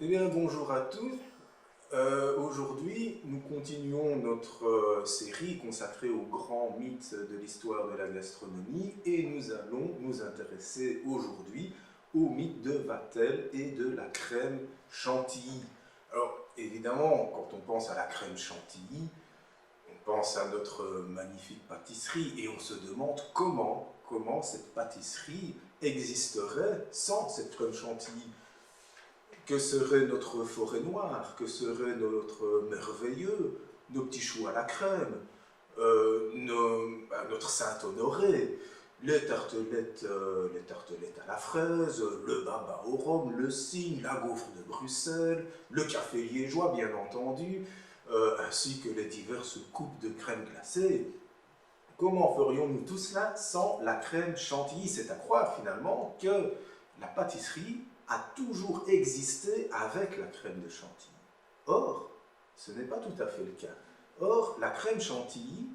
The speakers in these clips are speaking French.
Eh bien, bonjour à tous. Aujourd'hui, nous continuons notre série consacrée aux grands mythes de l'histoire de la gastronomie et nous allons nous intéresser aujourd'hui au mythe de Vatel et de la crème chantilly. Alors, évidemment, quand on pense à la crème chantilly, on pense à notre magnifique pâtisserie et on se demande comment cette pâtisserie existerait sans cette crème chantilly. Que serait notre forêt noire? Que serait notre merveilleux? Nos petits choux à la crème? Notre Saint-Honoré? Les tartelettes à la fraise, le baba au rhum, le cygne, la gaufre de Bruxelles, le café liégeois bien entendu, ainsi que les diverses coupes de crème glacée. Comment ferions-nous tout cela sans la crème chantilly? C'est à croire finalement que la pâtisserie a toujours existé avec la crème de chantilly. Or, ce n'est pas tout à fait le cas. Or, la crème chantilly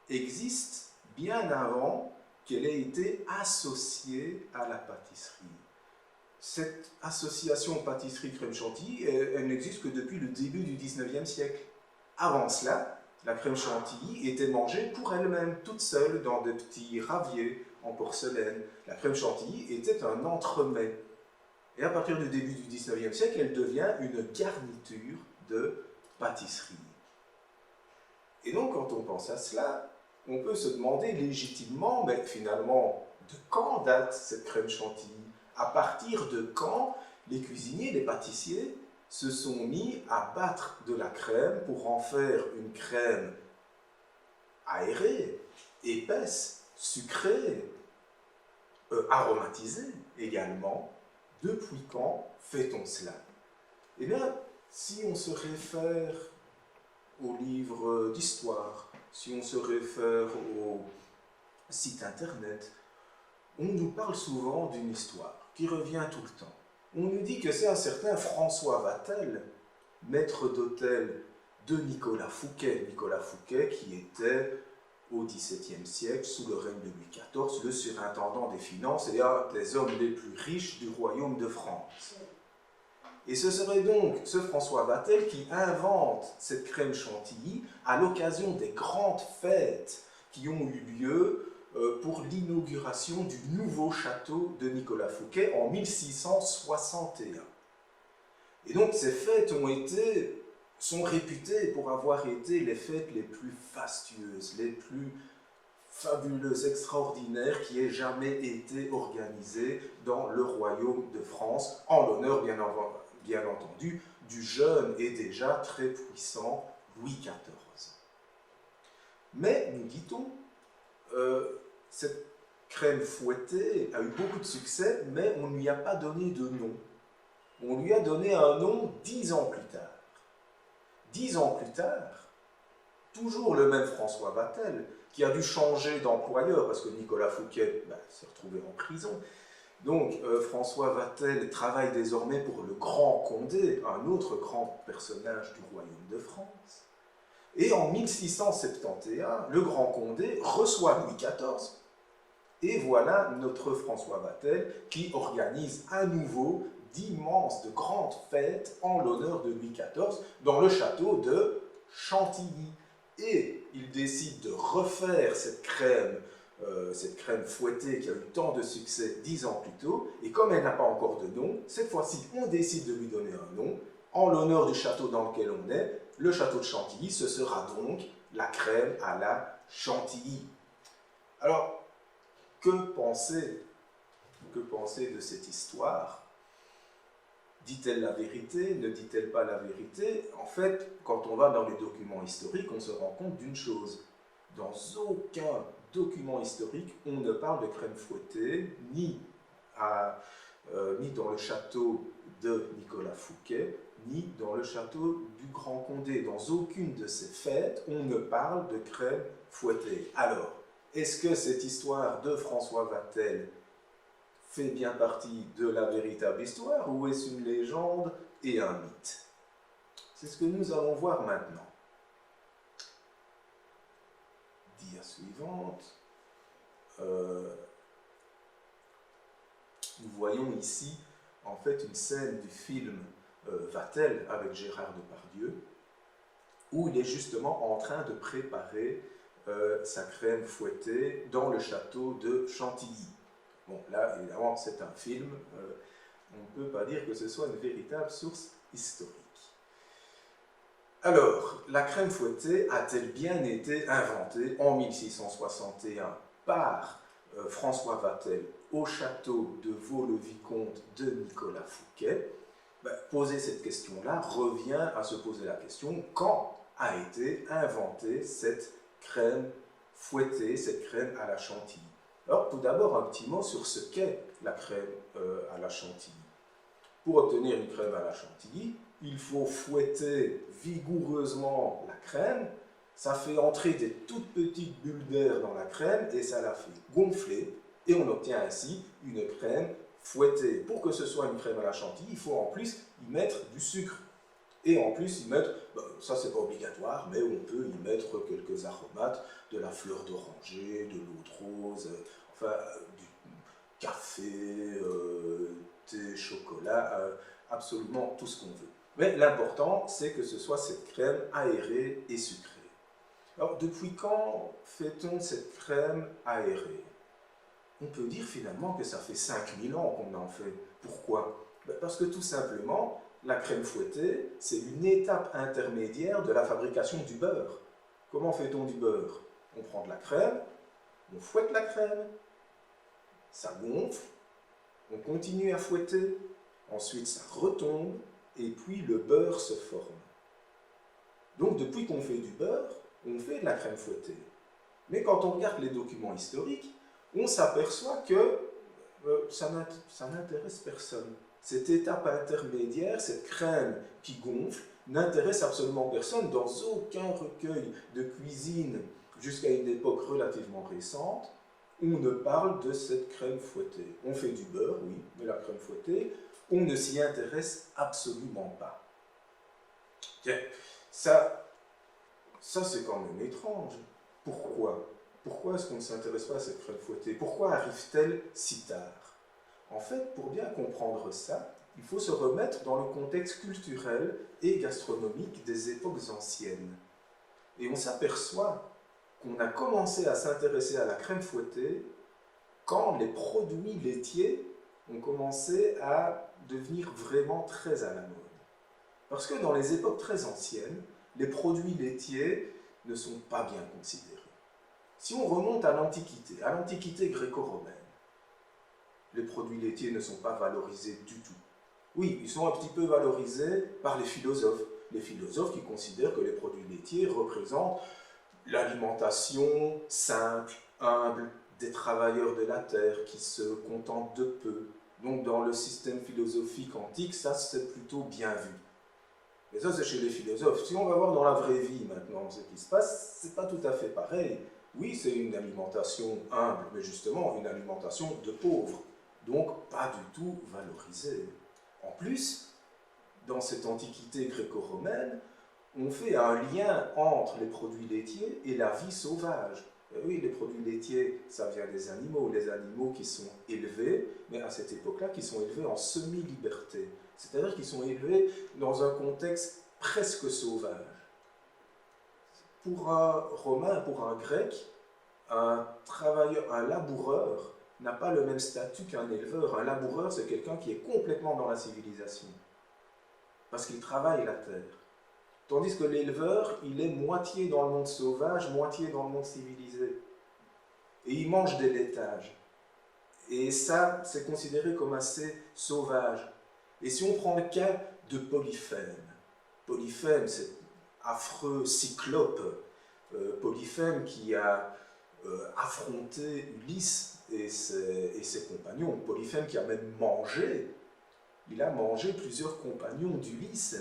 existe bien avant qu'elle ait été associée à la pâtisserie. Cette association pâtisserie-crème chantilly, elle n'existe que depuis le début du 19e siècle. Avant cela, la crème chantilly était mangée pour elle-même, toute seule, dans de petits raviers en porcelaine. La crème chantilly était un entremets. Et à partir du début du 19e siècle, elle devient une garniture de pâtisserie. Et donc, quand on pense à cela, on peut se demander légitimement, mais finalement, de quand date cette crème chantilly? À partir de quand les cuisiniers, les pâtissiers se sont mis à battre de la crème pour en faire une crème aérée, épaisse, sucrée, aromatisée également? Depuis quand fait-on cela? Eh bien, si on se réfère aux livres d'histoire, si on se réfère au site internet, on nous parle souvent d'une histoire qui revient tout le temps. On nous dit que c'est un certain François Vatel, maître d'hôtel de Nicolas Fouquet qui était au XVIIe siècle, sous le règne de Louis XIV, le surintendant des finances et un des hommes les plus riches du royaume de France. Et ce serait donc ce François Vatel qui invente cette crème chantilly à l'occasion des grandes fêtes qui ont eu lieu pour l'inauguration du nouveau château de Nicolas Fouquet en 1661. Et donc ces fêtes sont réputées pour avoir été les fêtes les plus fastueuses, les plus fabuleuses, extraordinaires qui aient jamais été organisées dans le royaume de France, en l'honneur bien entendu du jeune et déjà très puissant Louis XIV. Mais, nous dit-on, cette crème fouettée a eu beaucoup de succès, mais on ne lui a pas donné de nom. On lui a donné un nom 10 ans plus tard. 10 ans plus tard, toujours le même François Vatel, qui a dû changer d'employeur parce que Nicolas Fouquet s'est retrouvé en prison. Donc François Vatel travaille désormais pour le Grand Condé, un autre grand personnage du royaume de France. Et en 1671, le Grand Condé reçoit Louis XIV. Et voilà notre François Vatel qui organise à nouveau d'immenses, de grandes fêtes en l'honneur de Louis XIV dans le château de Chantilly. Et il décide de refaire cette crème fouettée qui a eu tant de succès 10 ans plus tôt. Et comme elle n'a pas encore de nom, cette fois-ci, on décide de lui donner un nom en l'honneur du château dans lequel on est. Le château de Chantilly, ce sera donc la crème à la chantilly. Alors, que penser de cette histoire? Dit-elle la vérité? Ne dit-elle pas la vérité? En fait, quand on va dans les documents historiques, on se rend compte d'une chose. Dans aucun document historique, on ne parle de crème fouettée, ni dans le château de Nicolas Fouquet, ni dans le château du Grand Condé. Dans aucune de ces fêtes, on ne parle de crème fouettée. Alors, est-ce que cette histoire de François Vatel fait bien partie de la véritable histoire ou est-ce une légende et un mythe? C'est ce que nous allons voir maintenant. Dia suivante. Nous voyons ici en fait une scène du film Vatel avec Gérard Depardieu, où il est justement en train de préparer sa crème fouettée dans le château de Chantilly. Bon, là, évidemment, c'est un film, on ne peut pas dire que ce soit une véritable source historique. Alors, la crème fouettée a-t-elle bien été inventée en 1661 par François Vatel au château de Vaux-le-Vicomte de Nicolas Fouquet? Poser cette question-là revient à se poser la question quand a été inventée cette crème fouettée, cette crème à la chantilly. Alors, tout d'abord, un petit mot sur ce qu'est la crème à la chantilly. Pour obtenir une crème à la chantilly, il faut fouetter vigoureusement la crème. Ça fait entrer des toutes petites bulles d'air dans la crème et ça la fait gonfler. Et on obtient ainsi une crème fouettée. Pour que ce soit une crème à la chantilly, il faut en plus y mettre du sucre. Et en plus y mettre, ça c'est pas obligatoire, mais on peut y mettre quelques aromates, de la fleur d'oranger, de l'eau de rose, enfin du café, thé, chocolat, absolument tout ce qu'on veut. Mais l'important, c'est que ce soit cette crème aérée et sucrée. Alors, depuis quand fait-on cette crème aérée? On peut dire finalement que ça fait 5000 ans qu'on en fait. Pourquoi? Parce que tout simplement, la crème fouettée, c'est une étape intermédiaire de la fabrication du beurre. Comment fait-on du beurre? On prend de la crème, on fouette la crème, ça gonfle, on continue à fouetter, ensuite ça retombe, et puis le beurre se forme. Donc depuis qu'on fait du beurre, on fait de la crème fouettée. Mais quand on regarde les documents historiques, on s'aperçoit que ça n'intéresse personne. Cette étape intermédiaire, cette crème qui gonfle, n'intéresse absolument personne dans aucun recueil de cuisine jusqu'à une époque relativement récente. On ne parle de cette crème fouettée. On fait du beurre, oui, mais la crème fouettée, on ne s'y intéresse absolument pas. Tiens, ça c'est quand même étrange. Pourquoi? Pourquoi est-ce qu'on ne s'intéresse pas à cette crème fouettée? Pourquoi arrive-t-elle si tard? En fait, pour bien comprendre ça, il faut se remettre dans le contexte culturel et gastronomique des époques anciennes. Et on s'aperçoit qu'on a commencé à s'intéresser à la crème fouettée quand les produits laitiers ont commencé à devenir vraiment très à la mode. Parce que dans les époques très anciennes, les produits laitiers ne sont pas bien considérés. Si on remonte à l'Antiquité gréco-romaine, les produits laitiers ne sont pas valorisés du tout. Oui, ils sont un petit peu valorisés par les philosophes qui considèrent que les produits laitiers représentent l'alimentation simple, humble, des travailleurs de la terre qui se contentent de peu. Donc dans le système philosophique antique, ça c'est plutôt bien vu. Mais ça c'est chez les philosophes. Si on va voir dans la vraie vie maintenant ce qui se passe, c'est pas tout à fait pareil. Oui, c'est une alimentation humble, mais justement une alimentation de pauvres. Donc pas du tout valorisée. En plus, dans cette antiquité gréco-romaine, on fait un lien entre les produits laitiers et la vie sauvage. Et oui, les produits laitiers, ça vient des animaux, les animaux qui sont élevés, mais à cette époque-là, qui sont élevés en semi-liberté. C'est-à-dire qu'ils sont élevés dans un contexte presque sauvage. Pour un Romain, pour un Grec, un travailleur, un laboureur n'a pas le même statut qu'un éleveur. Un laboureur, c'est quelqu'un qui est complètement dans la civilisation, parce qu'il travaille la terre. Tandis que l'éleveur, il est moitié dans le monde sauvage, moitié dans le monde civilisé. Et il mange des laitages. Et ça, c'est considéré comme assez sauvage. Et si on prend le cas de Polyphème, Polyphème, cet affreux cyclope, Polyphème qui a affronté Ulysse et ses compagnons, Polyphème qui a même mangé, il a mangé plusieurs compagnons d'Ulysse.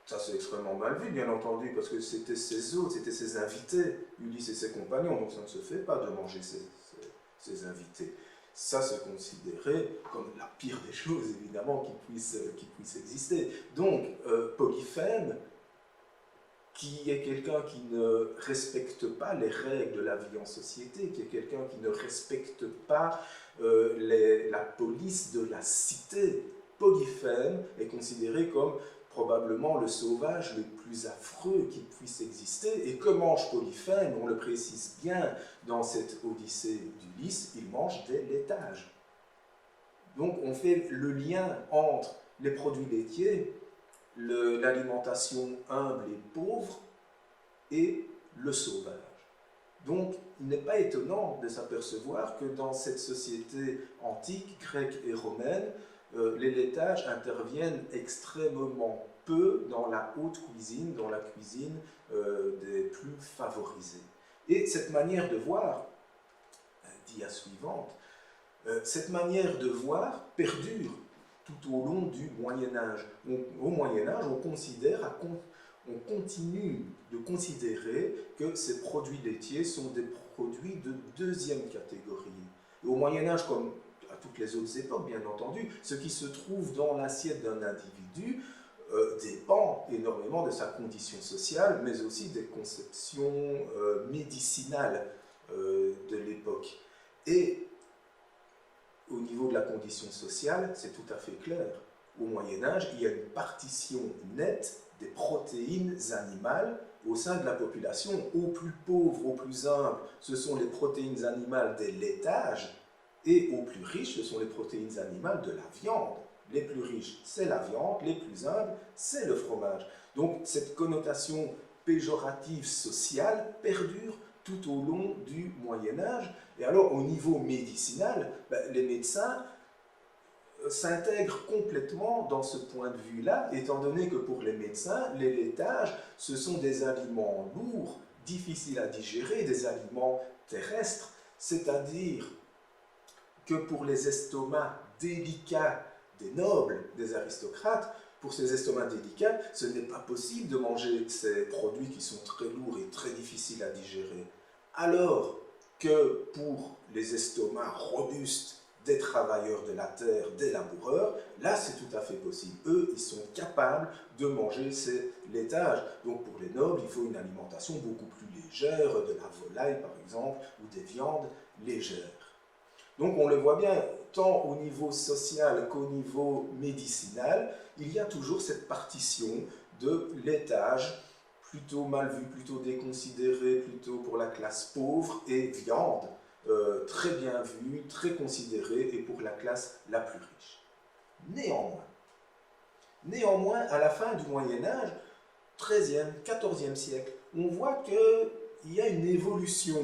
Ça, c'est extrêmement mal vu, bien entendu, parce que c'était ses hôtes, c'était ses invités, Ulysse et ses compagnons, donc ça ne se fait pas de manger ses invités. Ça, c'est considéré comme la pire des choses, évidemment, qui puisse exister. Donc, Polyphème, qui est quelqu'un qui ne respecte pas les règles de la vie en société, qui est quelqu'un qui ne respecte pas la police de la cité, Polyphème est considéré comme probablement le sauvage le plus affreux qui puisse exister. Et que mange Polyphème? On le précise bien dans cette Odyssée d'Ulysse, il mange des laitages. Donc on fait le lien entre les produits laitiers, l'alimentation humble et pauvre, et le sauvage. Donc il n'est pas étonnant de s'apercevoir que dans cette société antique, grecque et romaine, les laitages interviennent extrêmement peu dans la haute cuisine, dans la cuisine des plus favorisés. Et cette manière de voir, dia suivante, cette manière de voir perdure tout au long du Moyen-Âge. Au Moyen-Âge, on continue de considérer que ces produits laitiers sont des produits de deuxième catégorie. Et au Moyen-Âge, comme à toutes les autres époques, bien entendu, ce qui se trouve dans l'assiette d'un individu dépend énormément de sa condition sociale, mais aussi des conceptions médicinales de l'époque. Et au niveau de la condition sociale, c'est tout à fait clair. Au Moyen-Âge, il y a une partition nette des protéines animales au sein de la population. Aux plus pauvres, aux plus humbles, ce sont les protéines animales des laitages, et aux plus riches, ce sont les protéines animales de la viande. Les plus riches, c'est la viande, les plus humbles, c'est le fromage. Donc cette connotation péjorative sociale perdure tout au long du Moyen-Âge. Et alors, au niveau médicinal, les médecins s'intègrent complètement dans ce point de vue-là, étant donné que pour les médecins, les laitages, ce sont des aliments lourds, difficiles à digérer, des aliments terrestres, c'est-à-dire que pour les estomacs délicats des nobles, des aristocrates, pour ces estomacs délicats, ce n'est pas possible de manger ces produits qui sont très lourds et très difficiles à digérer. Alors que pour les estomacs robustes des travailleurs de la terre, des laboureurs, là c'est tout à fait possible. Eux, ils sont capables de manger ces laitages. Donc pour les nobles, il faut une alimentation beaucoup plus légère, de la volaille par exemple, ou des viandes légères. Donc on le voit bien, tant au niveau social qu'au niveau médicinal, il y a toujours cette partition de laitage, plutôt mal vu, plutôt déconsidéré, plutôt pour la classe pauvre, et viande, très bien vue, très considérée, et pour la classe la plus riche. Néanmoins, à la fin du Moyen-Âge, 13e, 14e siècle, on voit qu'il y a une évolution.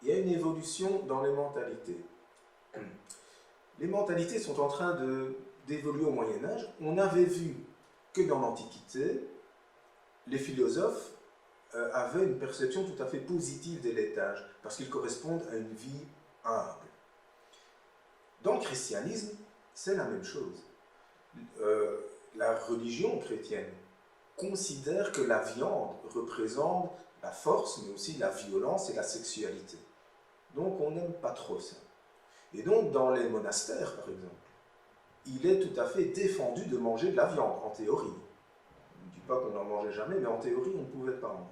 Il y a une évolution dans les mentalités. Les mentalités sont en train d'évoluer au Moyen-Âge. On avait vu que dans l'Antiquité, les philosophes avaient une perception tout à fait positive des laitages, parce qu'ils correspondent à une vie humble. Dans le christianisme, c'est la même chose. La religion chrétienne considère que la viande représente la force, mais aussi la violence et la sexualité. Donc on n'aime pas trop ça. Et donc dans les monastères, par exemple, il est tout à fait défendu de manger de la viande, en théorie. Je ne dis pas qu'on n'en mangeait jamais, mais en théorie, on ne pouvait pas en manger.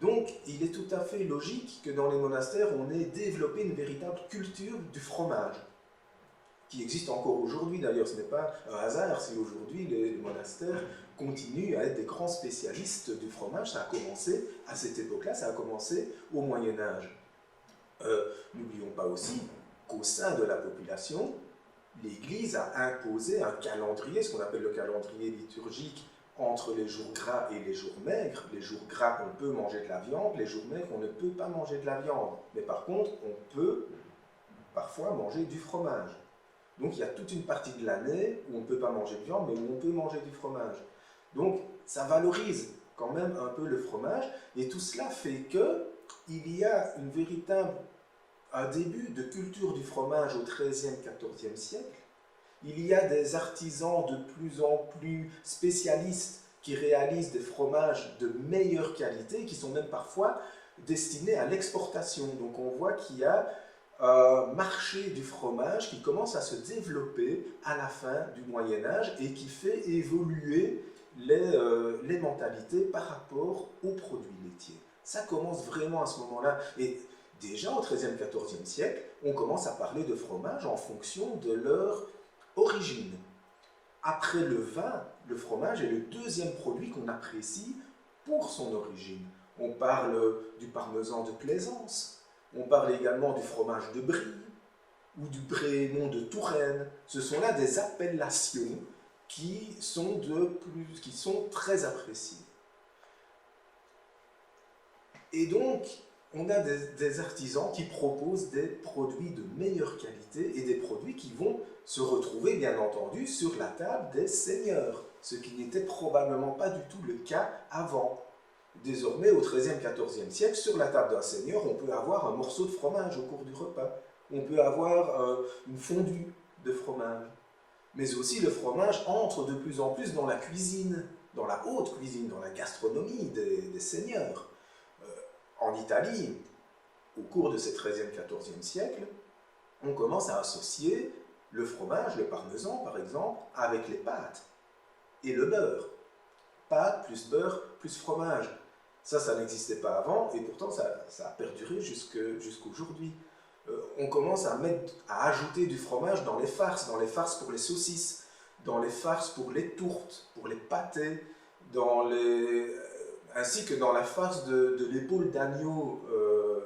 Donc, il est tout à fait logique que dans les monastères, on ait développé une véritable culture du fromage, qui existe encore aujourd'hui. D'ailleurs, ce n'est pas un hasard si aujourd'hui les monastères continuent à être des grands spécialistes du fromage. Ça a commencé à cette époque-là, ça a commencé au Moyen-Âge. N'oublions pas aussi qu'au sein de la population, l'Église a imposé un calendrier, ce qu'on appelle le calendrier liturgique, entre les jours gras et les jours maigres. Les jours gras, on peut manger de la viande, les jours maigres, on ne peut pas manger de la viande. Mais par contre, on peut parfois manger du fromage. Donc il y a toute une partie de l'année où on ne peut pas manger de viande, mais où on peut manger du fromage. Donc ça valorise quand même un peu le fromage, et tout cela fait qu'il y a un début de culture du fromage au XIIIe, XIVe siècle. Il y a des artisans de plus en plus spécialistes qui réalisent des fromages de meilleure qualité, qui sont même parfois destinés à l'exportation. Donc on voit qu'il y a un marché du fromage qui commence à se développer à la fin du Moyen-Âge et qui fait évoluer les mentalités par rapport aux produits laitiers. Ça commence vraiment à ce moment-là. Et déjà au XIIIe, XIVe siècle, on commence à parler de fromage en fonction de leur Origine. Après le vin, le fromage est le deuxième produit qu'on apprécie pour son origine. On parle du parmesan de Plaisance, on parle également du fromage de Brie ou du Brémont de Touraine. Ce sont là des appellations qui sont très appréciées. Et donc, on a des artisans qui proposent des produits de meilleure qualité et des produits qui vont se retrouver, bien entendu, sur la table des seigneurs, ce qui n'était probablement pas du tout le cas avant. Désormais, au XIIIe, XIVe siècle, sur la table d'un seigneur, on peut avoir un morceau de fromage au cours du repas. On peut avoir une fondue de fromage. Mais aussi, le fromage entre de plus en plus dans la cuisine, dans la haute cuisine, dans la gastronomie des seigneurs. En Italie, au cours de ces XIIIe, XIVe siècles, on commence à associer le fromage, le parmesan par exemple, avec les pâtes et le beurre. Pâtes plus beurre plus fromage. Ça n'existait pas avant et pourtant ça a perduré jusqu'aujourd'hui. On commence à ajouter du fromage dans les farces pour les saucisses, dans les farces pour les tourtes, pour les pâtés, ainsi que dans la farce de l'épaule d'agneau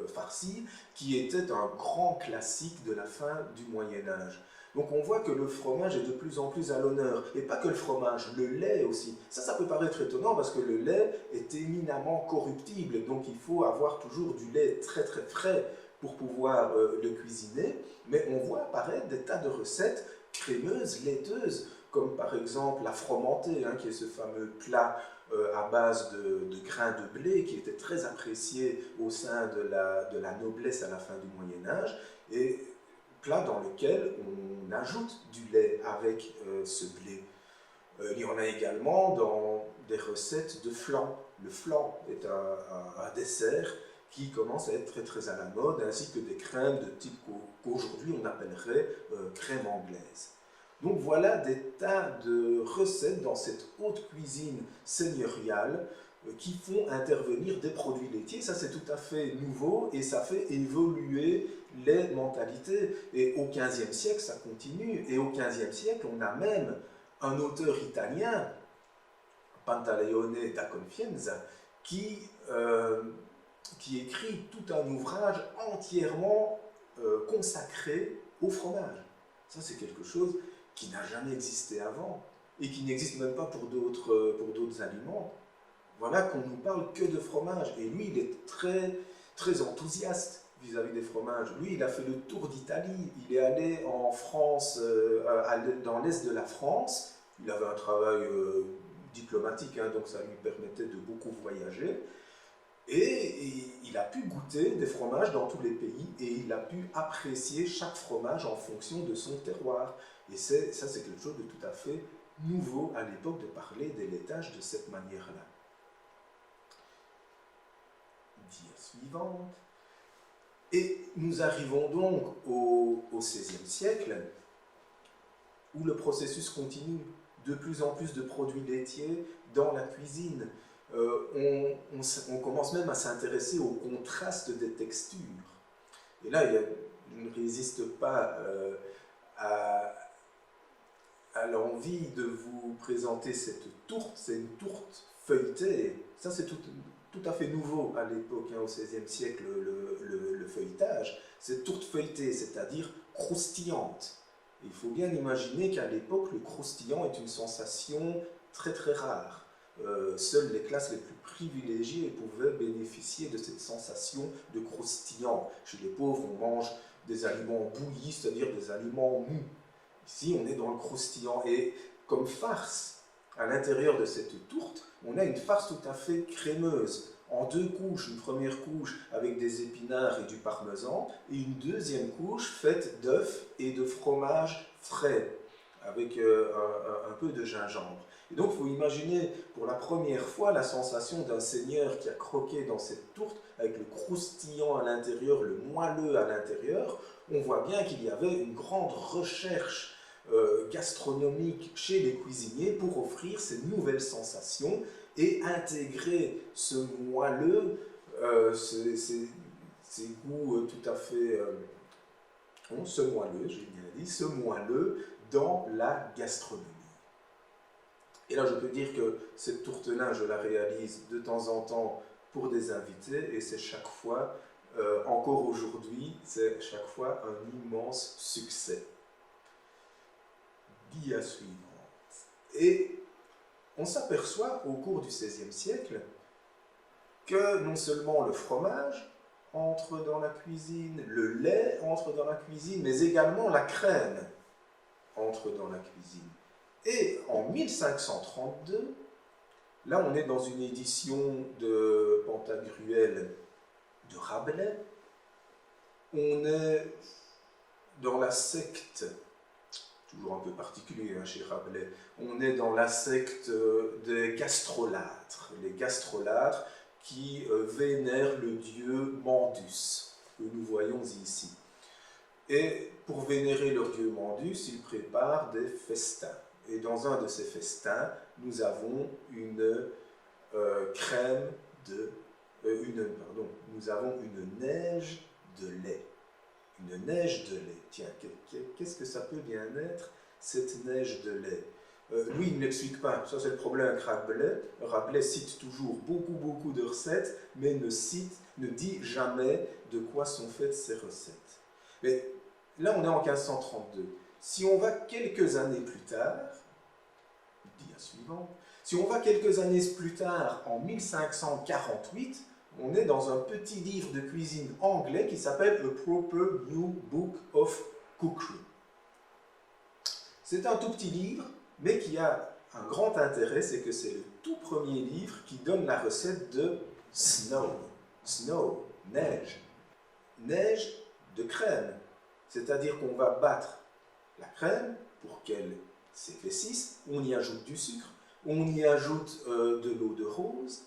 farcie, qui était un grand classique de la fin du Moyen-Âge. Donc on voit que le fromage est de plus en plus à l'honneur. Et pas que le fromage, le lait aussi. Ça peut paraître étonnant parce que le lait est éminemment corruptible. Donc il faut avoir toujours du lait très très frais pour pouvoir le cuisiner. Mais on voit apparaître des tas de recettes crémeuses, laiteuses, comme par exemple la fromentée, qui est ce fameux plat à base de grains de blé qui était très apprécié au sein de la noblesse à la fin du Moyen-Âge, et plat dans lequel on ajoute du lait avec ce blé. Il y en a également dans des recettes de flan. Le flan est un dessert qui commence à être très très à la mode, ainsi que des crèmes de type qu'aujourd'hui on appellerait crème anglaise. Donc voilà des tas de recettes dans cette haute cuisine seigneuriale qui font intervenir des produits laitiers. Ça c'est tout à fait nouveau et ça fait évoluer les mentalités. Et au XVe siècle ça continue. Et au XVe siècle on a même un auteur italien, Pantaleone da Confienza, qui écrit tout un ouvrage entièrement consacré au fromage. Ça c'est quelque chose qui n'a jamais existé avant, et qui n'existe même pas pour d'autres aliments. Voilà qu'on ne nous parle que de fromage, et lui il est très, très enthousiaste vis-à-vis des fromages. Lui il a fait le tour d'Italie, il est allé en France, dans l'est de la France, il avait un travail diplomatique, donc ça lui permettait de beaucoup voyager, et il a pu goûter des fromages dans tous les pays, et il a pu apprécier chaque fromage en fonction de son terroir. Et ça, c'est quelque chose de tout à fait nouveau à l'époque de parler des laitages de cette manière-là. Dire suivante. Et nous arrivons donc au XVIe siècle, où le processus continue. De plus en plus de produits laitiers dans la cuisine. On commence même à s'intéresser au contraste des textures. Et là, je ne résiste pas à l'envie de vous présenter cette tourte. C'est une tourte feuilletée. Ça, c'est tout à fait nouveau à l'époque, au XVIe siècle, le feuilletage. Cette tourte feuilletée, c'est-à-dire croustillante. Il faut bien imaginer qu'à l'époque, le croustillant est une sensation très très rare. Seules les classes les plus privilégiées pouvaient bénéficier de cette sensation de croustillant. Chez les pauvres, on mange des aliments bouillis, c'est-à-dire des aliments mous. Ici, on est dans le croustillant. Et comme farce, à l'intérieur de cette tourte, on a une farce tout à fait crémeuse, en deux couches. Une première couche avec des épinards et du parmesan, et une deuxième couche faite d'œufs et de fromage frais, avec un peu de gingembre. Et donc, il faut imaginer pour la première fois la sensation d'un seigneur qui a croqué dans cette tourte, avec le croustillant à l'intérieur, le moelleux à l'intérieur. On voit bien qu'il y avait une grande recherche gastronomique chez les cuisiniers pour offrir ces nouvelles sensations et intégrer ce moelleux, ces goûts tout à fait ce moelleux, j'ai bien dit, ce moelleux dans la gastronomie. Et là, je peux dire que cette tourtelin, je la réalise de temps en temps pour des invités, et c'est chaque fois, encore aujourd'hui, c'est chaque fois un immense succès. Dia suivante. Et on s'aperçoit au cours du XVIe siècle que non seulement le fromage entre dans la cuisine, le lait entre dans la cuisine, mais également la crème entre dans la cuisine. Et en 1532, là on est dans une édition de Pantagruel de Rabelais, on est dans la secte, toujours un peu particulier chez Rabelais, on est dans la secte des gastrolâtres, les gastrolâtres qui vénèrent le dieu Mandus, que nous voyons ici. Et pour vénérer leur dieu Mandus, ils préparent des festins. Et dans un de ces festins, nous avons une crème de... nous avons une neige de lait. Une neige de lait. Tiens, qu'est-ce que ça peut bien être, cette neige de lait? Lui, il ne l'explique pas. Ça, c'est le problème avec Rabelais. Rabelais cite toujours beaucoup de recettes, mais ne dit jamais de quoi sont faites ces recettes. Mais là, on est en 1532. Si on va quelques années plus tard, dia suivant, si on va quelques années plus tard, en 1548, on est dans un petit livre de cuisine anglais qui s'appelle A Proper New Book of Cookery. C'est un tout petit livre, mais qui a un grand intérêt, c'est que c'est le tout premier livre qui donne la recette de snow. Snow, neige. Neige de crème. C'est-à-dire qu'on va battre la crème pour qu'elle s'épaississe, on y ajoute du sucre, on y ajoute de l'eau de rose.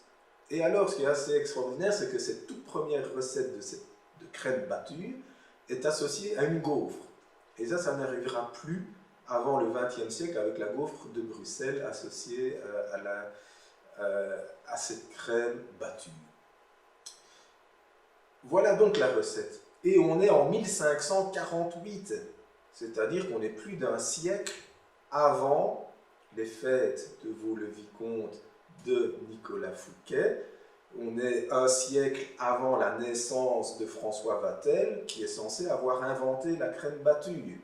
Et alors, ce qui est assez extraordinaire, c'est que cette toute première recette de crème battue est associée à une gaufre. Et ça n'arrivera plus avant le XXe siècle avec la gaufre de Bruxelles associée à cette crème battue. Voilà donc la recette. Et on est en 1548, c'est-à-dire qu'on est plus d'un siècle avant les fêtes de Vaux-le-Vicomte de Nicolas Fouquet. On est un siècle avant la naissance de François Vatel, qui est censé avoir inventé la crème battue.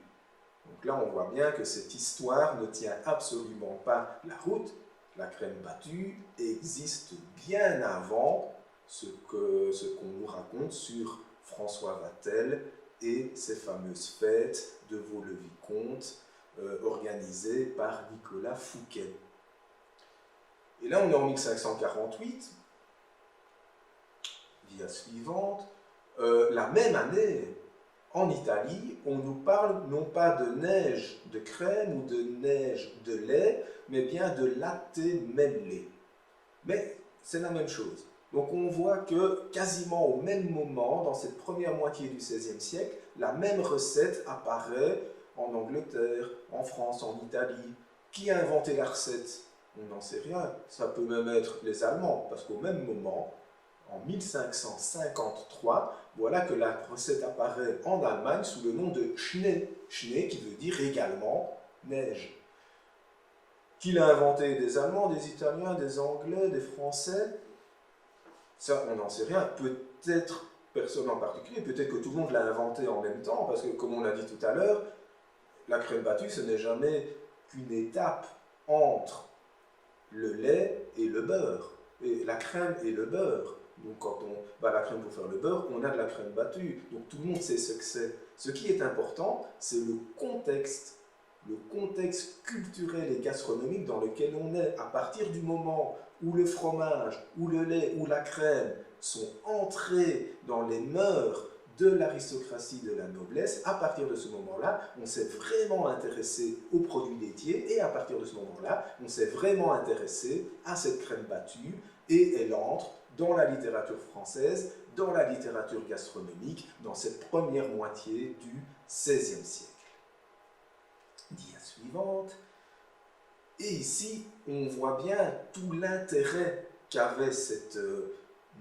Donc là, on voit bien que cette histoire ne tient absolument pas la route. La crème battue existe bien avant ce qu'on nous raconte sur François Vatel et ces fameuses fêtes de Vaux-le-Vicomte organisées par Nicolas Fouquet. Et là, on est en 1548, dia suivante, la même année, en Italie, on nous parle non pas de neige de crème ou de neige de lait, mais bien de latte mele. Mais c'est la même chose. Donc on voit que quasiment au même moment, dans cette première moitié du XVIe siècle, la même recette apparaît en Angleterre, en France, en Italie. Qui a inventé la recette? On n'en sait rien. Ça peut même être les Allemands, parce qu'au même moment, en 1553, voilà que la recette apparaît en Allemagne sous le nom de Schnee. Schnee qui veut dire également neige. Qui l'a inventé? Des Allemands, des Italiens, des Anglais, des Français? Ça, on n'en sait rien. Peut-être personne en particulier, peut-être que tout le monde l'a inventé en même temps, parce que, comme on l'a dit tout à l'heure, la crème battue, ce n'est jamais qu'une étape entre le lait et le beurre, et la crème et le beurre. Donc quand on bat la crème pour faire le beurre, on a de la crème battue. Donc tout le monde sait ce que c'est. Ce qui est important, c'est le contexte culturel et gastronomique dans lequel on est. À partir du moment où le fromage, ou le lait, ou la crème sont entrés dans les mœurs de l'aristocratie, de la noblesse, à partir de ce moment-là, on s'est vraiment intéressé aux produits laitiers, et à partir de ce moment-là, on s'est vraiment intéressé à cette crème battue, et elle entre dans la littérature française, dans la littérature gastronomique, dans cette première moitié du XVIe siècle. Dia suivante. Et ici, on voit bien tout l'intérêt qu'avait cette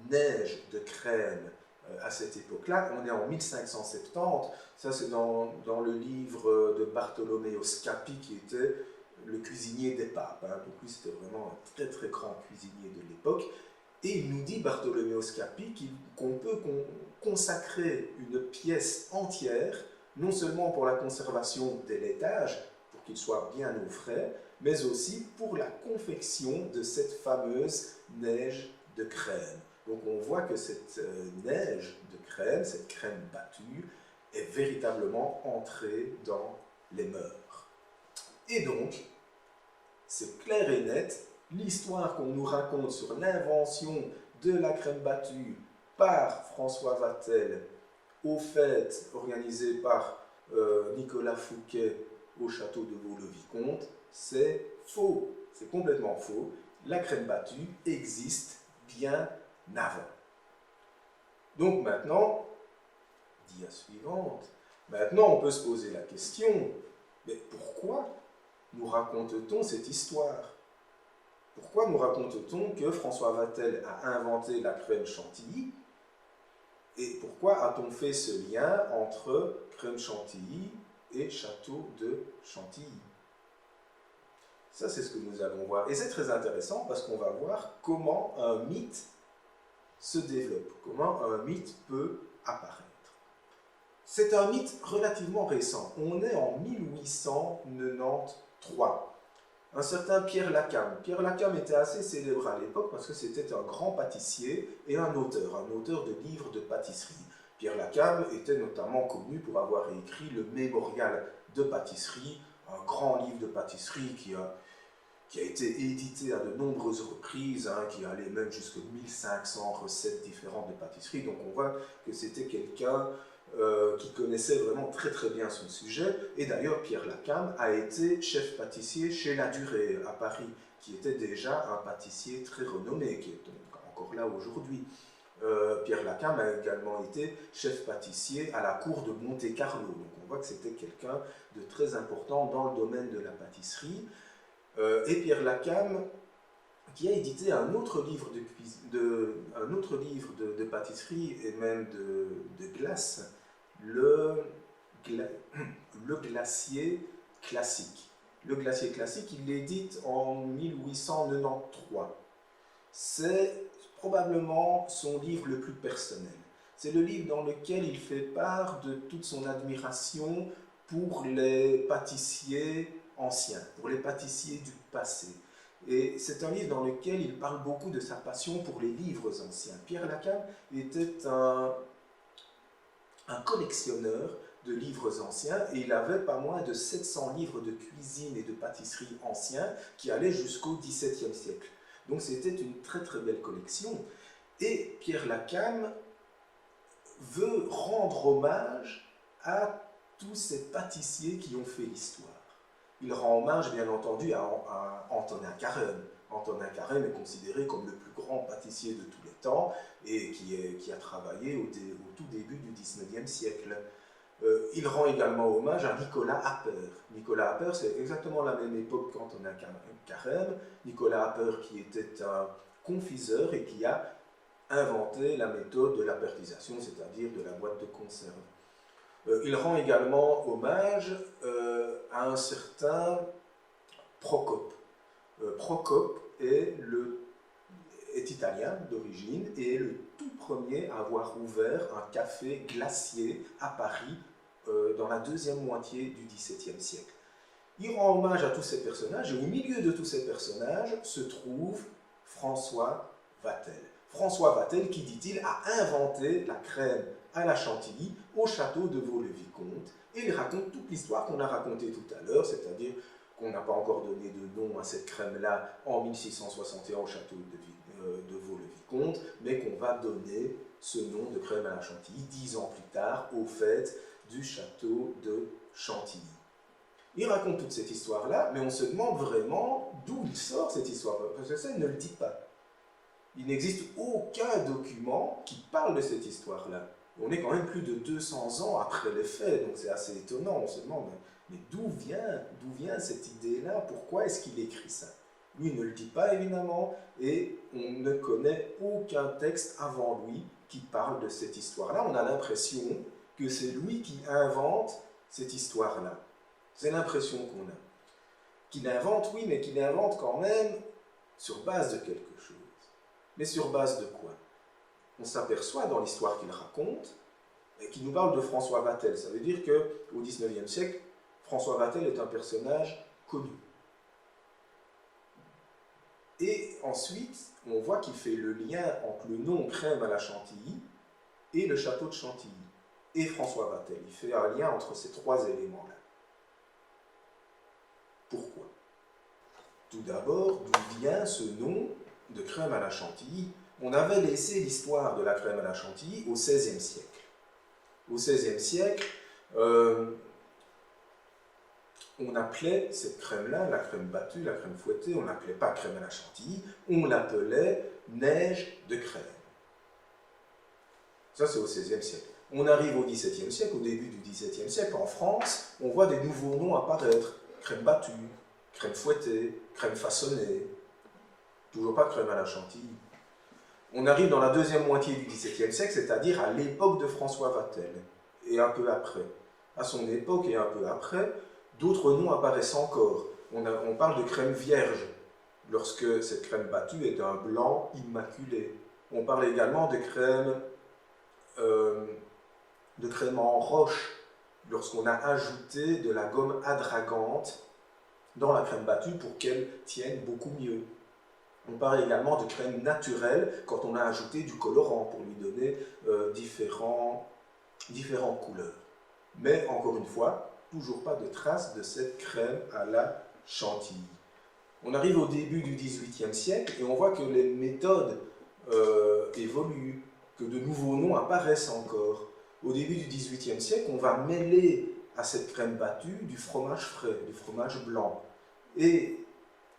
neige de crème à cette époque-là. On est en 1570, ça c'est dans le livre de Bartolomeo Scapi, qui était le cuisinier des papes. Donc lui, c'était vraiment un très très grand cuisinier de l'époque. Et il nous dit, Bartolomeo Scapi, qu'on peut consacrer une pièce entière, non seulement pour la conservation des laitages, pour qu'ils soient bien au frais, mais aussi pour la confection de cette fameuse neige de crème. Donc on voit que cette neige de crème, cette crème battue, est véritablement entrée dans les mœurs. Et donc, c'est clair et net, l'histoire qu'on nous raconte sur l'invention de la crème battue par François Vatel aux fêtes organisées par Nicolas Fouquet au château de Vaux-le-Vicomte, c'est faux, c'est complètement faux. La crème battue existe bien avant. Donc maintenant, dia suivante, maintenant on peut se poser la question, mais pourquoi nous raconte-t-on cette histoire? Pourquoi nous raconte-t-on que François Vatel a inventé la crème chantilly? Et pourquoi a-t-on fait ce lien entre crème chantilly et château de Chantilly? Ça, c'est ce que nous allons voir. Et c'est très intéressant parce qu'on va voir comment un mythe se développe, comment un mythe peut apparaître. C'est un mythe relativement récent. On est en 1893. Un certain Pierre Lacam. Pierre Lacam était assez célèbre à l'époque parce que c'était un grand pâtissier et un auteur de livres de pâtisserie. Pierre Lacam était notamment connu pour avoir écrit le Mémorial de pâtisserie, un grand livre de pâtisserie qui a été édité à de nombreuses reprises, qui allait même jusqu'à 1500 recettes différentes de pâtisserie. Donc on voit que c'était quelqu'un qui connaissait vraiment très très bien son sujet. Et d'ailleurs, Pierre Lacam a été chef pâtissier chez Ladurée à Paris, qui était déjà un pâtissier très renommé, qui est encore là aujourd'hui. Pierre Lacam a également été chef pâtissier à la cour de Monte-Carlo. Donc on voit que c'était quelqu'un de très important dans le domaine de la pâtisserie. Et Pierre Lacam, qui a édité un autre livre de pâtisserie et même de glace, le glacier classique. Le glacier classique, il l'édite en 1893. C'est probablement son livre le plus personnel. C'est le livre dans lequel il fait part de toute son admiration pour les pâtissiers anciens, pour les pâtissiers du passé. Et c'est un livre dans lequel il parle beaucoup de sa passion pour les livres anciens. Pierre Lacam était un collectionneur de livres anciens et il avait pas moins de 700 livres de cuisine et de pâtisserie anciens qui allaient jusqu'au XVIIe siècle. Donc c'était une très très belle collection. Et Pierre Lacam veut rendre hommage à tous ces pâtissiers qui ont fait l'histoire. Il rend hommage, bien entendu, à Antonin Carême. Antonin Carême est considéré comme le plus grand pâtissier de tous les temps et qui a travaillé au tout début du XIXe siècle. Il rend également hommage à Nicolas Appert. Nicolas Appert, c'est exactement la même époque qu'Antonin Carême. Nicolas Appert qui était un confiseur et qui a inventé la méthode de l'appertisation, c'est-à-dire de la boîte de conserve. Il rend également hommage à un certain Procope. Procope est italien d'origine et est le tout premier à avoir ouvert un café glacier à Paris dans la deuxième moitié du XVIIe siècle. Il rend hommage à tous ces personnages et au milieu de tous ces personnages se trouve François Vatel. François Vatel qui, dit-il, a inventé la crème à la chantilly au château de Vaux-le-Vicomte. Et il raconte toute l'histoire qu'on a racontée tout à l'heure, c'est-à-dire qu'on n'a pas encore donné de nom à cette crème-là en 1661 au château de Vaux-le-Vicomte, mais qu'on va donner ce nom de crème à la chantilly 10 ans plus tard aux fêtes du château de Chantilly. Il raconte toute cette histoire-là, mais on se demande vraiment d'où il sort cette histoire, parce que ça, il ne le dit pas. Il n'existe aucun document qui parle de cette histoire-là. On est quand même plus de 200 ans après les faits, donc c'est assez étonnant. On se demande, mais d'où vient cette idée-là? Pourquoi est-ce qu'il écrit ça? Lui ne le dit pas, évidemment, et on ne connaît aucun texte avant lui qui parle de cette histoire-là. On a l'impression que c'est lui qui invente cette histoire-là. C'est l'impression qu'on a. Qu'il invente, oui, mais qu'il invente quand même sur base de quelque chose. Mais sur base de quoi? On s'aperçoit dans l'histoire qu'il raconte, et qu'il nous parle de François Vatel. Ça veut dire qu'au XIXe siècle, François Vatel est un personnage connu. Et ensuite, on voit qu'il fait le lien entre le nom Crème à la Chantilly et le château de Chantilly, et François Vatel. Il fait un lien entre ces trois éléments-là. Pourquoi? Tout d'abord, d'où vient ce nom de crème à la chantilly? On avait laissé l'histoire de la crème à la chantilly au XVIe siècle. Au XVIe siècle, on appelait cette crème-là, la crème battue, la crème fouettée, on l'appelait pas crème à la chantilly, on l'appelait neige de crème. Ça, c'est au XVIe siècle. On arrive au XVIIe siècle, au début du XVIIe siècle, en France, on voit des nouveaux noms apparaître. Crème battue, crème fouettée, crème façonnée, toujours pas crème à la chantilly. On arrive dans la deuxième moitié du XVIIe siècle, c'est-à-dire à l'époque de François Vatel, et un peu après. À son époque et un peu après, d'autres noms apparaissent encore. On parle de crème vierge, lorsque cette crème battue est d'un blanc immaculé. On parle également de crème en roche, lorsqu'on a ajouté de la gomme adragante dans la crème battue pour qu'elle tienne beaucoup mieux. On parle également de crème naturelle quand on a ajouté du colorant pour lui donner différentes couleurs. Mais encore une fois, toujours pas de trace de cette crème à la chantilly. On arrive au début du XVIIIe siècle et on voit que les méthodes évoluent, que de nouveaux noms apparaissent encore. Au début du XVIIIe siècle, on va mêler à cette crème battue du fromage frais, du fromage blanc. Et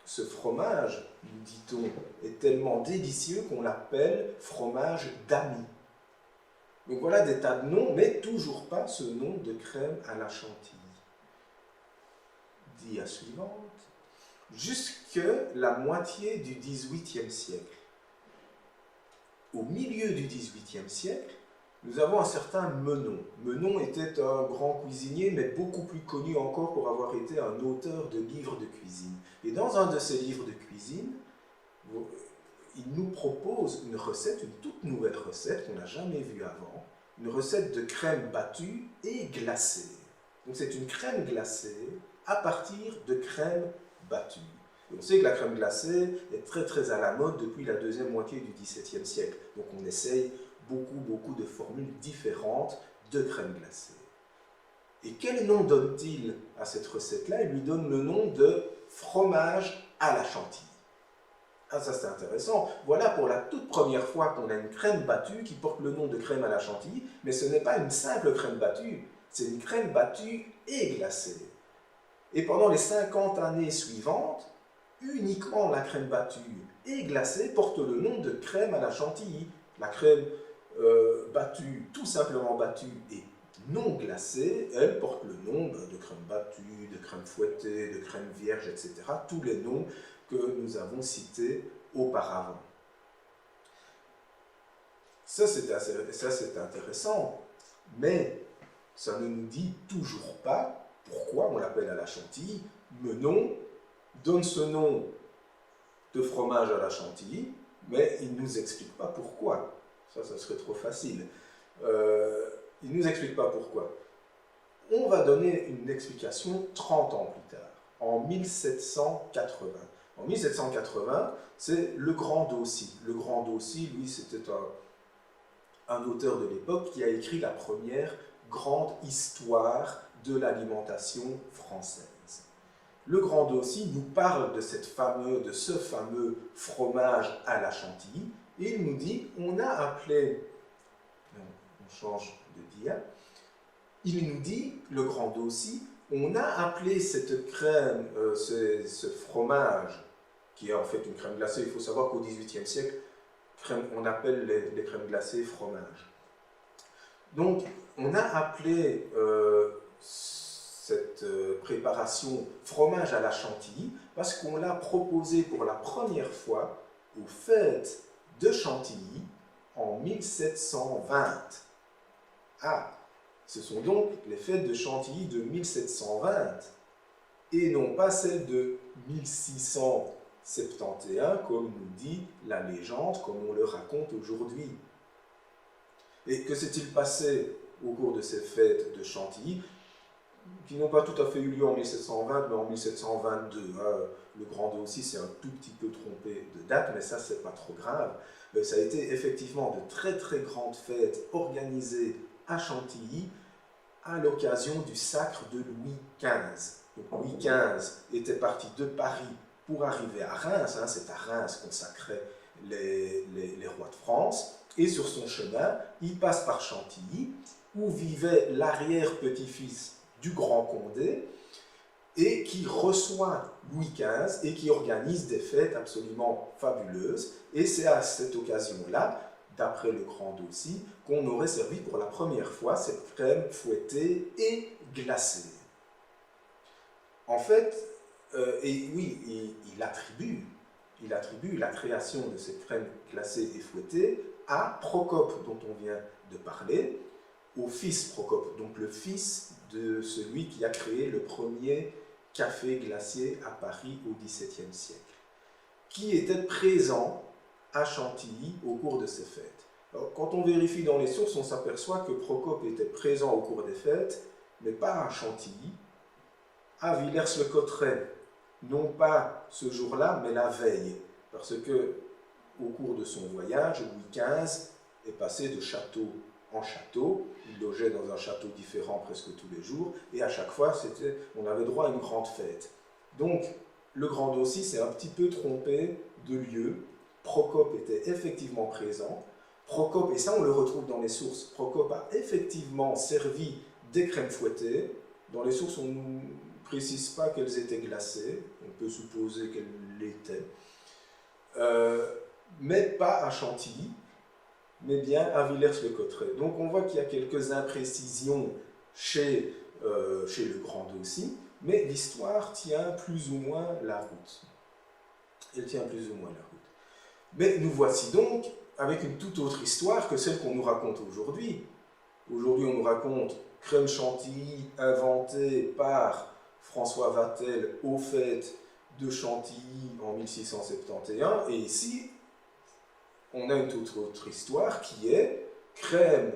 ce fromage, nous dit-on, est tellement délicieux qu'on l'appelle fromage d'ami. Donc voilà des tas de noms, mais toujours pas ce nom de crème à la chantilly. Dia suivante. Jusque la moitié du XVIIIe siècle. Au milieu du XVIIIe siècle, nous avons un certain Menon. Menon était un grand cuisinier, mais beaucoup plus connu encore pour avoir été un auteur de livres de cuisine. Et dans un de ses livres de cuisine, il nous propose une recette, une toute nouvelle recette qu'on n'a jamais vue avant, une recette de crème battue et glacée. Donc c'est une crème glacée à partir de crème battue. Et on sait que la crème glacée est très très à la mode depuis la deuxième moitié du XVIIe siècle. Donc on essaye beaucoup de formules différentes de crème glacée. Et quel nom donne-t-il à cette recette-là? Il lui donne le nom de fromage à la chantilly. Ah, ça c'est intéressant. Voilà pour la toute première fois qu'on a une crème battue qui porte le nom de crème à la chantilly, mais ce n'est pas une simple crème battue, c'est une crème battue et glacée. Et pendant les 50 années suivantes, uniquement la crème battue et glacée porte le nom de crème à la chantilly. La crème battue, tout simplement battue et non glacée, elle porte le nom de crème battue, de crème fouettée, de crème vierge, etc. Tous les noms que nous avons cités auparavant. Ça c'est intéressant, mais ça ne nous dit toujours pas pourquoi on l'appelle à la chantilly. Menon donne ce nom de fromage à la chantilly, mais il ne nous explique pas pourquoi. Ça serait trop facile. Il ne nous explique pas pourquoi. On va donner une explication 30 ans plus tard, en 1780. En 1780, c'est le Grand Dossi. Le Grand Dossi, lui, c'était un auteur de l'époque qui a écrit la première grande histoire de l'alimentation française. Le Grand Dossi nous parle de ce fameux fromage à la chantilly, et il nous dit, on a appelé, on change de dia, il nous dit, le Grand Dossi, on a appelé cette crème, ce fromage, qui est en fait une crème glacée. Il faut savoir qu'au XVIIIe siècle, on appelle les crèmes glacées fromage. Donc, on a appelé cette préparation fromage à la chantilly parce qu'on l'a proposé pour la première fois aux fêtes de Chantilly en 1720. Ah, ce sont donc les fêtes de Chantilly de 1720 et non pas celles de 1671, comme nous dit la légende, comme on le raconte aujourd'hui. Et que s'est-il passé au cours de ces fêtes de Chantilly, qui n'ont pas tout à fait eu lieu en 1720, mais en 1722. Le Grand aussi s'est un tout petit peu trompé de date, mais ça, c'est pas trop grave. Ça a été effectivement de très très grandes fêtes organisées à Chantilly à l'occasion du sacre de Louis XV. Donc, Louis XV était parti de Paris pour arriver à Reims, c'est à Reims qu'on sacrait les rois de France, et sur son chemin, il passe par Chantilly, où vivait l'arrière-petit-fils du Grand Condé, et qui reçoit Louis XV et qui organise des fêtes absolument fabuleuses. Et c'est à cette occasion-là, d'après le Grand aussi, qu'on aurait servi pour la première fois cette crème fouettée et glacée. En fait, et oui, il attribue la création de cette crème glacée et fouettée à Procope, dont on vient de parler, au fils Procope, donc le fils de celui qui a créé le premier café glacier à Paris au XVIIe siècle, qui était présent à Chantilly au cours de ces fêtes. Alors, quand on vérifie dans les sources, on s'aperçoit que Procope était présent au cours des fêtes, mais pas à Chantilly, à Villers-le-Cotterêts, non pas ce jour-là, mais la veille, parce que au cours de son voyage, Louis XV est passé de château en château, il logeait dans un château différent presque tous les jours, et à chaque fois, on avait droit à une grande fête. Donc, le Grand aussi s'est un petit peu trompé de lieu. Procope était effectivement présent. Procope, et ça on le retrouve dans les sources, Procope a effectivement servi des crèmes fouettées. Dans les sources, on ne nous précise pas qu'elles étaient glacées, on peut supposer qu'elles l'étaient, mais pas à Chantilly, mais bien à Villers-le-Cotterêts. Donc on voit qu'il y a quelques imprécisions chez le Grand aussi, mais l'histoire tient plus ou moins la route. Elle tient plus ou moins la route. Mais nous voici donc avec une toute autre histoire que celle qu'on nous raconte aujourd'hui. Aujourd'hui, on nous raconte crème chantilly inventée par François Vatel aux fêtes de Chantilly en 1671, et ici, on a une toute autre histoire qui est crème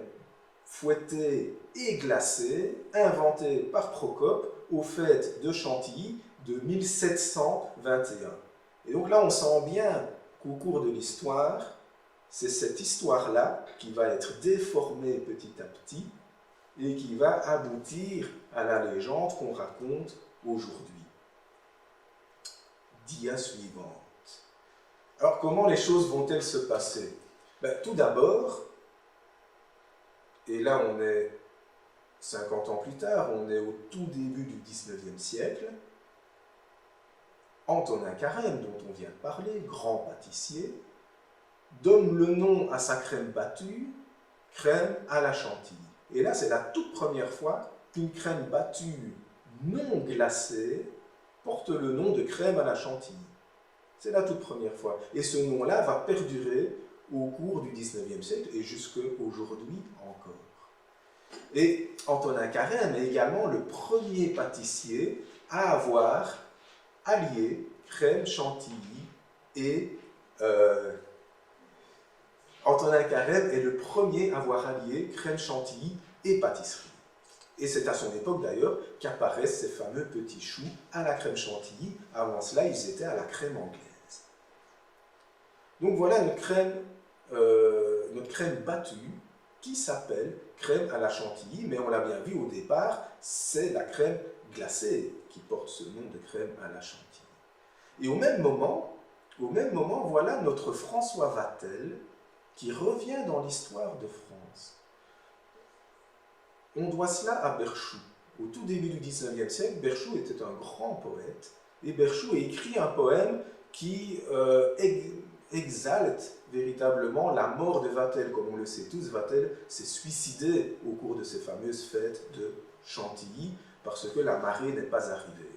fouettée et glacée, inventée par Procope aux fêtes de Chantilly de 1721. Et donc là, on sent bien qu'au cours de l'histoire, c'est cette histoire-là qui va être déformée petit à petit et qui va aboutir à la légende qu'on raconte aujourd'hui. Dia suivante. Alors, comment les choses vont-elles se passer? Tout d'abord, et là on est 50 ans plus tard, on est au tout début du 19e siècle, Antonin Carême, dont on vient de parler, grand pâtissier, donne le nom à sa crème battue, crème à la chantilly. Et là, c'est la toute première fois qu'une crème battue non glacée porte le nom de crème à la chantilly. C'est la toute première fois. Et ce nom-là va perdurer au cours du 19e siècle et jusqu'à aujourd'hui encore. Et Antonin Carême est également le premier pâtissier à avoir allié crème chantilly et Antonin Carême est le premier à avoir allié crème chantilly et pâtisserie. Et c'est à son époque d'ailleurs qu'apparaissent ces fameux petits choux à la crème chantilly. Avant cela, ils étaient à la crème anglaise. Donc voilà notre crème battue qui s'appelle crème à la chantilly, mais on l'a bien vu au départ, c'est la crème glacée qui porte ce nom de crème à la chantilly. Et au même moment, voilà notre François Vatel qui revient dans l'histoire de France. On doit cela à Berchoux. Au tout début du XIXe siècle, Berchoux était un grand poète, et Berchoux a écrit un poème qui exalte véritablement la mort de Vatel. Comme on le sait tous, Vatel s'est suicidé au cours de ces fameuses fêtes de Chantilly, parce que la marée n'est pas arrivée.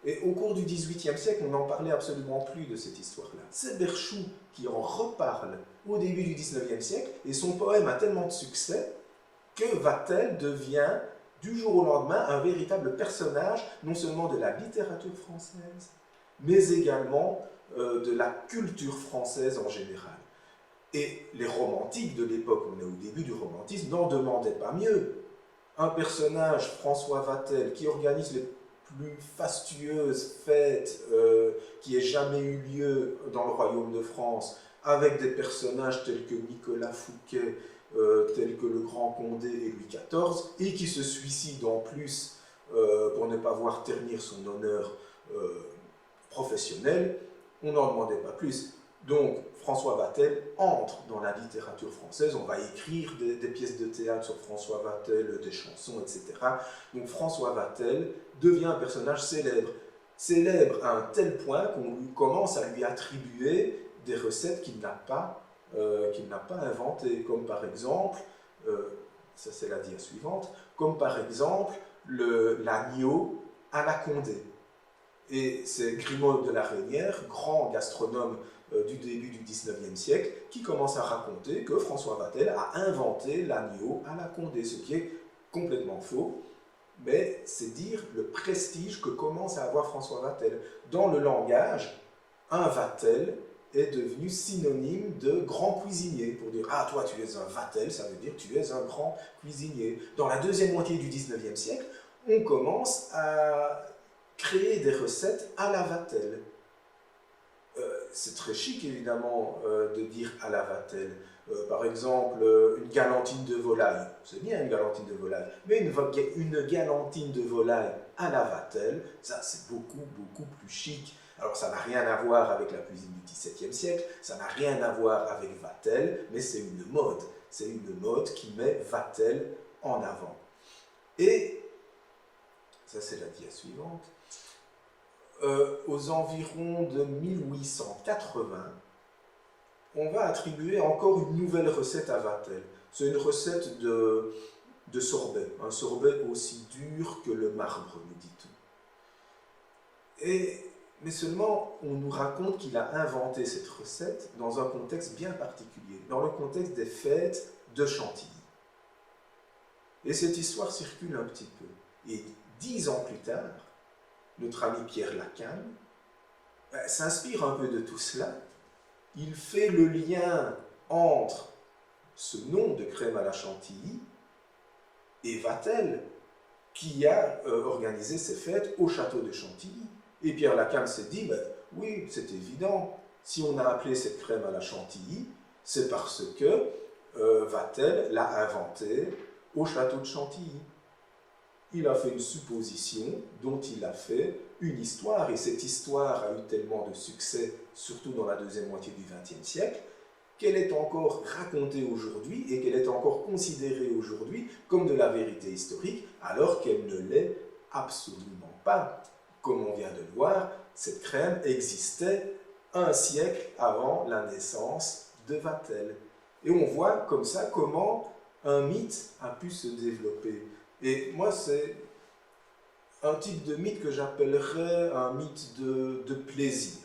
Et au cours du XVIIIe siècle, on n'en parlait absolument plus de cette histoire-là. C'est Berchoux qui en reparle au début du XIXe siècle, et son poème a tellement de succès que Vatel devient, du jour au lendemain, un véritable personnage, non seulement de la littérature française, mais également de la culture française en général. Et les romantiques de l'époque, on est au début du romantisme, n'en demandaient pas mieux. Un personnage, François Vatel, qui organise les plus fastueuses fêtes qui aient jamais eu lieu dans le royaume de France, avec des personnages tels que Nicolas Fouquet, tels que le Grand Condé et Louis XIV, et qui se suicide en plus pour ne pas voir ternir son honneur professionnel, on n'en demandait pas plus. Donc François Vatel entre dans la littérature française, on va écrire des pièces de théâtre sur François Vatel, des chansons, etc. Donc François Vatel devient un personnage célèbre. Célèbre à un tel point qu'on commence à lui attribuer des recettes qu'il n'a pas inventées, comme par exemple, ça c'est la dia suivante, comme par exemple l'agneau à la Condé. Et c'est Grimaud de la Reynière, grand gastronome du début du XIXe siècle, qui commence à raconter que François Vatel a inventé l'agneau à la Condé, ce qui est complètement faux, mais c'est dire le prestige que commence à avoir François Vatel. Dans le langage, un Vatel est devenu synonyme de grand cuisinier. Pour dire « Ah, toi, tu es un Vatel », ça veut dire « Tu es un grand cuisinier ». Dans la deuxième moitié du XIXe siècle, on commence à créer des recettes à la Vatel. C'est très chic, évidemment, de dire à la Vatel. Par exemple, une galantine de volaille. C'est bien une galantine de volaille. Mais une galantine de volaille à la Vatel, ça c'est beaucoup, beaucoup plus chic. Alors ça n'a rien à voir avec la cuisine du XVIIe siècle, ça n'a rien à voir avec Vatel, mais c'est une mode. C'est une mode qui met Vatel en avant. Et, ça c'est la dia suivante, aux environs de 1880, on va attribuer encore une nouvelle recette à Vatel. C'est une recette de sorbet, un sorbet aussi dur que le marbre, nous dit-on. Mais seulement, on nous raconte qu'il a inventé cette recette dans un contexte bien particulier, dans le contexte des fêtes de Chantilly. Et cette histoire circule un petit peu. Et 10 ans plus tard, notre ami Pierre Lacan s'inspire un peu de tout cela. Il fait le lien entre ce nom de crème à la chantilly et Vatel, qui a organisé ses fêtes au château de Chantilly. Et Pierre Lacan s'est dit, oui, c'est évident, si on a appelé cette crème à la chantilly, c'est parce que Vatel l'a inventée au château de Chantilly. Il a fait une supposition dont il a fait une histoire, et cette histoire a eu tellement de succès, surtout dans la deuxième moitié du XXe siècle, qu'elle est encore racontée aujourd'hui et qu'elle est encore considérée aujourd'hui comme de la vérité historique, alors qu'elle ne l'est absolument pas. Comme on vient de le voir, cette crème existait un siècle avant la naissance de Vatel. Et on voit comme ça comment un mythe a pu se développer. Et moi, c'est un type de mythe que j'appellerais un mythe de plaisir.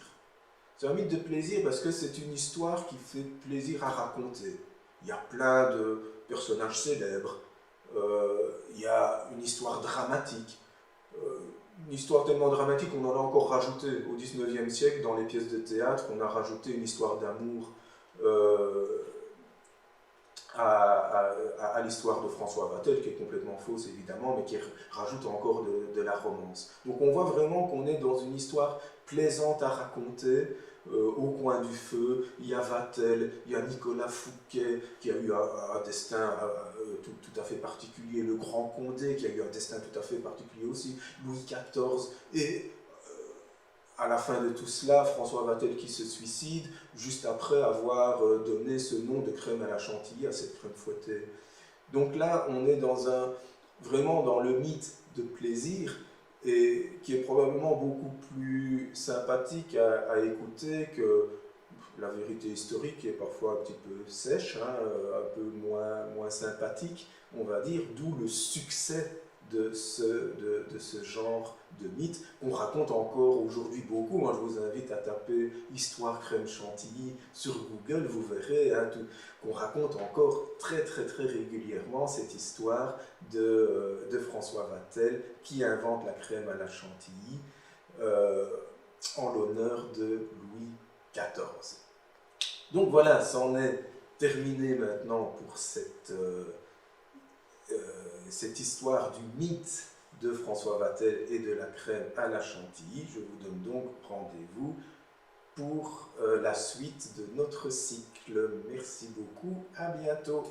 C'est un mythe de plaisir parce que c'est une histoire qui fait plaisir à raconter. Il y a plein de personnages célèbres, il y a une histoire dramatique, une histoire tellement dramatique qu'on en a encore rajouté. Au XIXe siècle, dans les pièces de théâtre, on a rajouté une histoire d'amour à l'histoire de François Vatel, qui est complètement fausse évidemment, mais qui rajoute encore de la romance. Donc on voit vraiment qu'on est dans une histoire plaisante à raconter, au coin du feu. Il y a Vatel, il y a Nicolas Fouquet, qui a eu un destin tout à fait particulier, le Grand Condé, qui a eu un destin tout à fait particulier aussi, Louis XIV, et à la fin de tout cela, François Vatel qui se suicide, juste après avoir donné ce nom de crème à la chantilly, à cette crème fouettée. Donc là, on est vraiment dans le mythe de plaisir, et qui est probablement beaucoup plus sympathique à écouter que la vérité historique, qui est parfois un petit peu sèche, un peu moins sympathique, on va dire, d'où le succès de ce genre de mythe qu'on raconte encore aujourd'hui beaucoup. Moi, je vous invite à taper Histoire crème chantilly sur Google, vous verrez hein, qu'on raconte encore très régulièrement cette histoire de François Vatel qui invente la crème à la chantilly en l'honneur de Louis XIV. Donc voilà, c'en est terminé maintenant pour cette histoire du mythe de François Vatel et de la crème à la chantilly. Je vous donne donc rendez-vous pour la suite de notre cycle. Merci beaucoup, à bientôt.